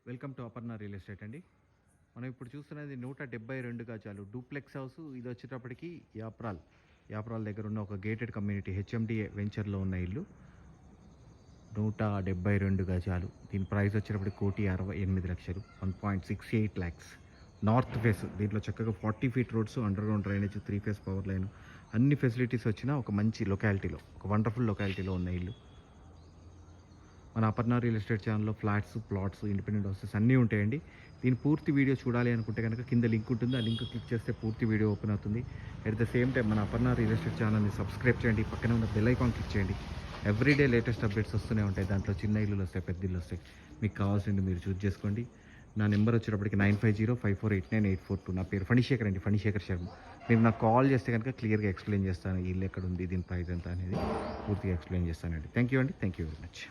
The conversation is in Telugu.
Welcome to Aparna real estate అండి. మనం ఇప్పుడు చూస్తున్నది 172 గజాలు డూప్లెక్స్ హౌస్. ఇది వచ్చేటప్పటికి యాప్రాల్ దగ్గర ఉన్న ఒక గేటెడ్ కమ్యూనిటీ హెచ్ఎండిఏ వెంచర్లో ఉన్న ఇల్లు. 172 గజాలు. దీని ప్రైస్ వచ్చేటప్పటికి 1,68,00,000, 1.68 lakhs. North face. దీంట్లో చక్కగా 40 feet roads, under ground drainage, 3 phase power line, అన్ని ఫెసిలిటీస్ వచ్చిన ఒక మంచి లొకాలిటీలో, ఒక వండర్ఫుల్ లొకాలిటీలో ఉన్న ఇల్లు. మన అపర్ణ రియల్ ఎస్టేట్ ఛానల్లో ఫ్లాట్స్, ప్లాట్స్, ఇండిపెండెంట్ హౌసెస్ అన్నీ ఉంటాయండి. దీని పూర్తి వీడియో చూడాలి అనుకుంటే కనుక కింద లింక్ ఉంటుంది. ఆ లింక్ క్లిక్ చేస్తే పూర్తి వీడియో ఓపెన్ అవుతుంది. అట్ ద సేమ్ టైం మన అపర్ణ రియల్ ఎస్టేట్ ఛానల్ని సబ్స్క్రైబ్ చేయండి. పక్కనే ఉన్న బెల్ ఐకాన్ క్లిక్ చేయండి. ఎవ్రీడే లేటెస్ట్ అప్డేట్స్ వస్తూనే ఉంటాయి. దాంట్లో చిన్న ఇల్లులు వస్తాయి, పెద్ద ఇల్లు వస్తాయి. మీకు కావాల్సింది మీరు చూస్ చేసుకోండి. నా నెంబర్ వచ్చేటప్పటికి 9505489842. నా పేరు ఫణిశేఖర్ అండి, ఫణిశేఖర్ శర్మ. మీరు నాకు కాల్ చేస్తే కనుక క్లియర్గా ఎక్స్ప్లెయిన్ చేస్తాను. ఇల్లు ఎక్కడ ఉంది, దీని ప్రైస్ ఎంత అనేది పూర్తిగా ఎక్స్ప్లెయిన్ చేస్తానండి. థ్యాంక్ యూ అండి. Thank you very much.